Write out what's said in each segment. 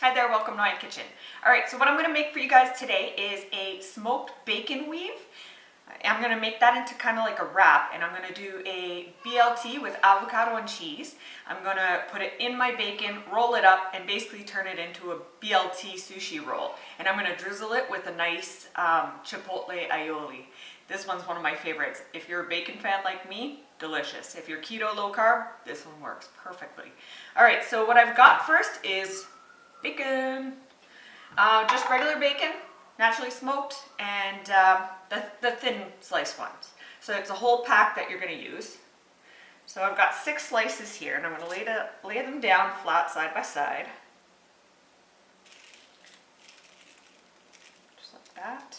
Hi there, welcome to my kitchen. All right, so what I'm gonna make for you guys today is a smoked bacon weave. I'm gonna make that into kind of like a wrap, and I'm gonna do a BLT with avocado and cheese. I'm gonna put it in my bacon, roll it up, and basically turn it into a BLT sushi roll. And I'm gonna drizzle it with a nice chipotle aioli. This one's one of my favorites. If you're a bacon fan like me, delicious. If you're keto low carb, this one works perfectly. All right, so what I've got first is bacon, just regular bacon, naturally smoked, and the thin sliced ones. So it's a whole pack that you're going to use. So I've got 6 slices here, and I'm going to lay them down flat side by side. Just like that.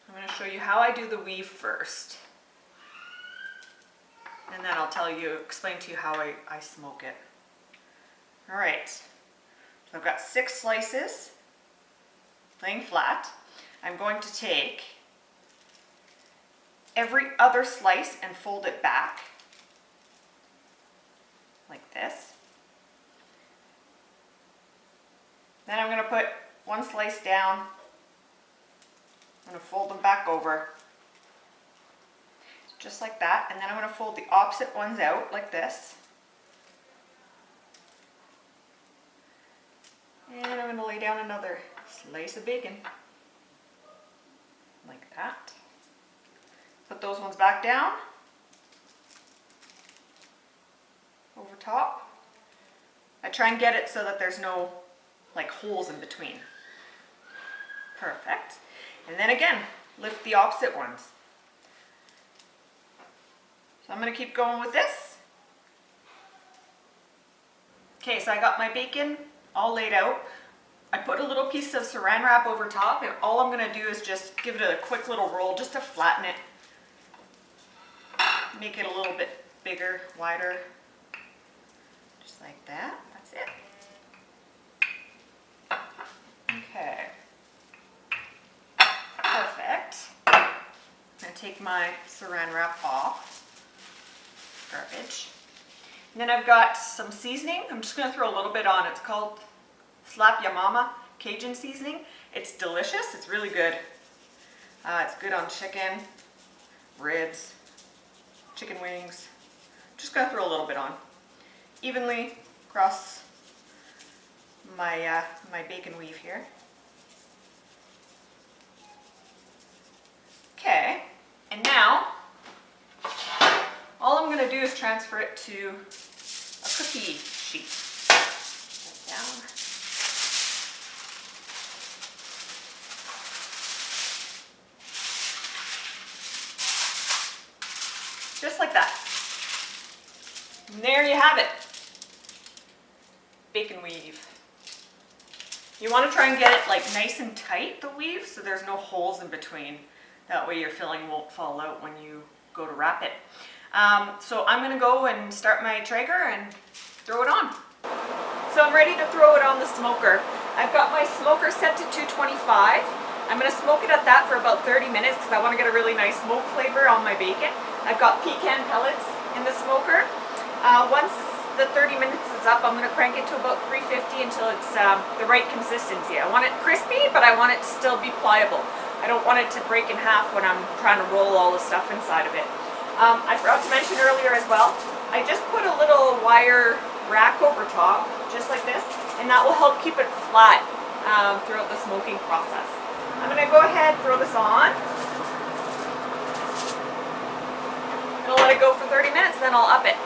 I'm going to show you how I do the weave first. And then I'll explain to you how I smoke it. All right, so I've got 6 slices laying flat. I'm going to take every other slice and fold it back like this. Then I'm going to put one slice down. I'm going to fold them back over, just like that. And then I'm going to fold the opposite ones out like this. And I'm going to lay down another slice of bacon, like that. Put those ones back down, over top. I try and get it so that there's no like holes in between. Perfect. And then again, lift the opposite ones. So I'm going to keep going with this. Okay, so I got my bacon all laid out. I put a little piece of saran wrap over top, and all I'm going to do is just give it a quick little roll just to flatten it. Make it a little bit bigger, wider. Just like that. That's it. Okay. Perfect. I'm going to take my saran wrap off. Garbage. And then I've got some seasoning. I'm just going to throw a little bit on. It's called Slap Ya Mama Cajun seasoning. It's delicious. It's really good. It's good on chicken, ribs, chicken wings. Just going to throw a little bit on. Evenly across my, my bacon weave here. Okay, and now all I'm going to do is transfer it to a cookie sheet. Put it down. Just like that. And there you have it. Bacon weave. You want to try and get it like nice and tight, the weave, so there's no holes in between. That way your filling won't fall out when you go to wrap it. So I'm going to go and start my Traeger and throw it on. So I'm ready to throw it on the smoker. I've got my smoker set to 225. I'm going to smoke it at that for about 30 minutes because I want to get a really nice smoke flavor on my bacon. I've got pecan pellets in the smoker. Once the 30 minutes is up, I'm going to crank it to about 350 until it's the right consistency. I want it crispy, but I want it to still be pliable. I don't want it to break in half when I'm trying to roll all the stuff inside of it. I forgot to mention earlier as well, I just put a little wire rack over top, just like this, and that will help keep it flat throughout the smoking process. I'm going to go ahead and throw this on. I'm going to let it go for 30 minutes, then I'll up it.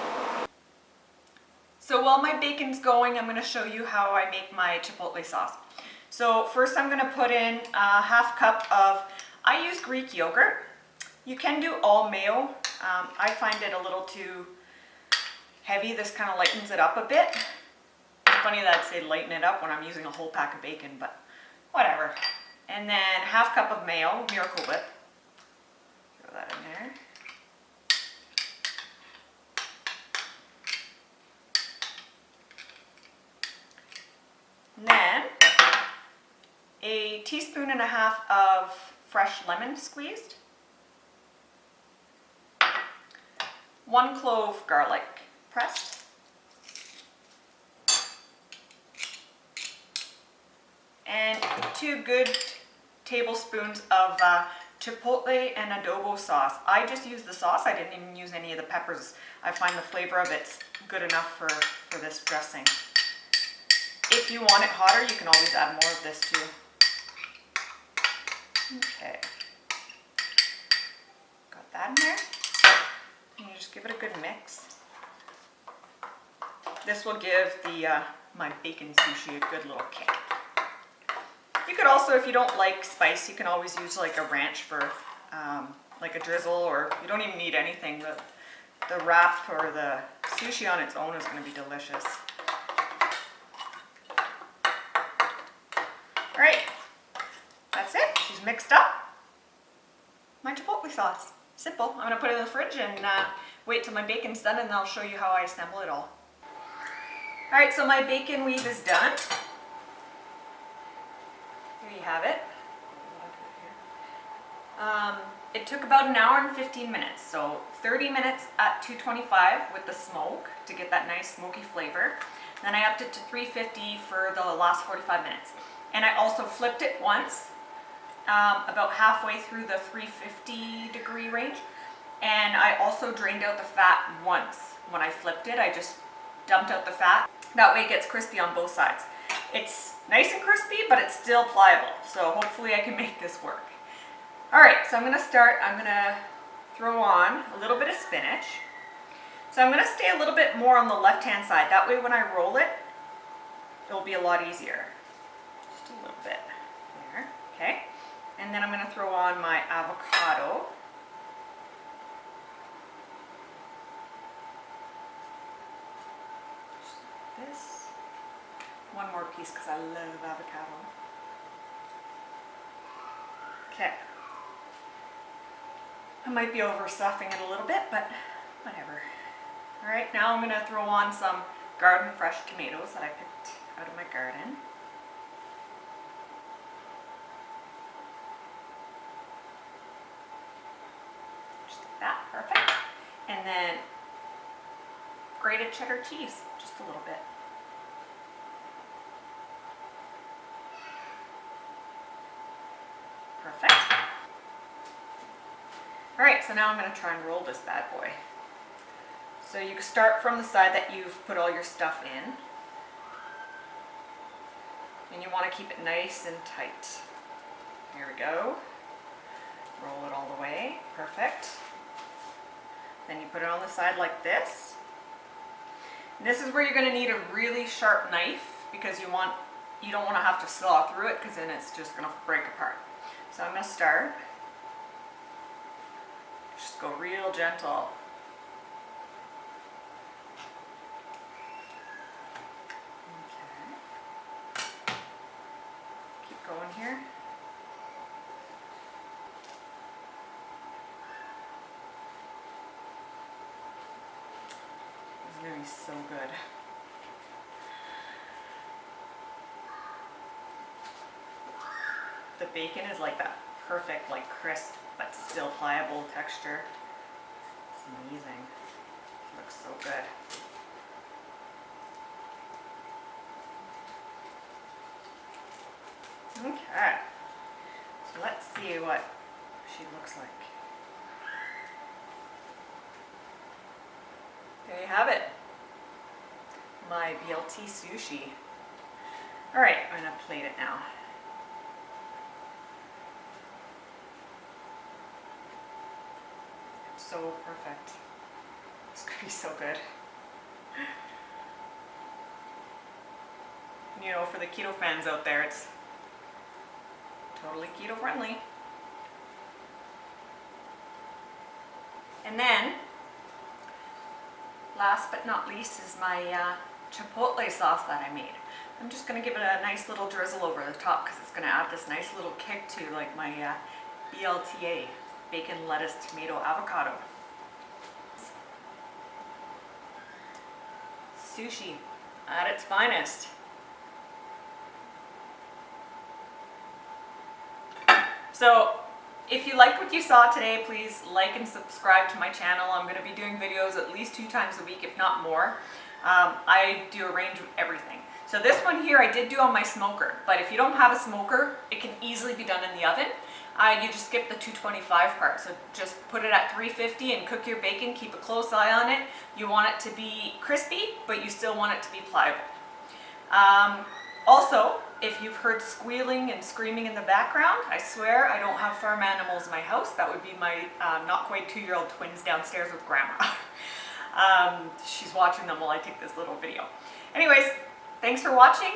So while my bacon's going, I'm going to show you how I make my chipotle sauce. So first I'm going to put in a half cup of, I use Greek yogurt. You can do all mayo. I find it a little too heavy. This kind of lightens it up a bit. Funny that I'd say lighten it up when I'm using a whole pack of bacon, but whatever. And then half cup of mayo, Miracle Whip. Throw that in there. And then a teaspoon and a half of fresh lemon squeezed. 1 clove garlic pressed. 2 good tablespoons of chipotle and adobo sauce. I just used the sauce. I didn't even use any of the peppers. I find the flavor of it's good enough for this dressing. If you want it hotter, you can always add more of this too. Okay. Got that in there. And you just give it a good mix. This will give the my bacon sushi a good little kick. You could also, if you don't like spice, you can always use like a ranch for like a drizzle, or you don't even need anything. The wrap or the sushi on its own is going to be delicious. All right, that's it. She's mixed up my chipotle sauce. Simple. I'm going to put it in the fridge and wait till my bacon's done, and then I'll show you how I assemble it all. All right, so my bacon weave is done. Here you have it. It took about an hour and 15 minutes, so 30 minutes at 225 with the smoke to get that nice smoky flavor. Then I upped it to 350 for the last 45 minutes. And I also flipped it once, about halfway through the 350 degree range. And I also drained out the fat once. When I flipped it, I just dumped out the fat. That way it gets crispy on both sides. It's nice and crispy, but it's still pliable. So hopefully I can make this work. All right, so I'm gonna start. I'm gonna throw on a little bit of spinach. So I'm gonna stay a little bit more on the left-hand side. That way when I roll it, it'll be a lot easier. Just a little bit there, okay? And then I'm gonna throw on my avocado. Just like this. One more piece because I love avocado. Okay. I might be overstuffing it a little bit, but whatever. All right, now I'm gonna throw on some garden fresh tomatoes that I picked out of my garden. Just like that, perfect. And then grated cheddar cheese, just a little bit. Perfect. All right, so now I'm going to try and roll this bad boy. So you can start from the side that you've put all your stuff in. And you want to keep it nice and tight. Here we go. Roll it all the way. Perfect. Then you put it on the side like this. And this is where you're going to need a really sharp knife because you don't want to have to saw through it because then it's just going to break apart. So I'm going to start. Just go real gentle. Okay. Keep going here. This is going to be so good. The bacon is like that perfect, like crisp, but still pliable texture. It's amazing. It looks so good. Okay. So let's see what she looks like. There you have it. My BLT sushi. All right, I'm gonna plate it now. So perfect. This could be so good. You know, for the keto fans out there, it's totally keto friendly. And then, last but not least is my chipotle sauce that I made. I'm just gonna give it a nice little drizzle over the top because it's gonna add this nice little kick to like my BLTA. Bacon, lettuce, tomato, avocado. Sushi at its finest. So if you liked what you saw today, please like and subscribe to my channel. I'm going to be doing videos at least 2 times a week, if not more. I do a range of everything. So this one here I did do on my smoker, but if you don't have a smoker, it can easily be done in the oven. You just skip the 225 part, so just put it at 350 and cook your bacon, keep a close eye on it. You want it to be crispy, but you still want it to be pliable. Also, if you've heard squealing and screaming in the background, I swear I don't have farm animals in my house. That would be my not quite 2-year-old twins downstairs with grandma. She's watching them while I take this little video. Anyways, thanks for watching.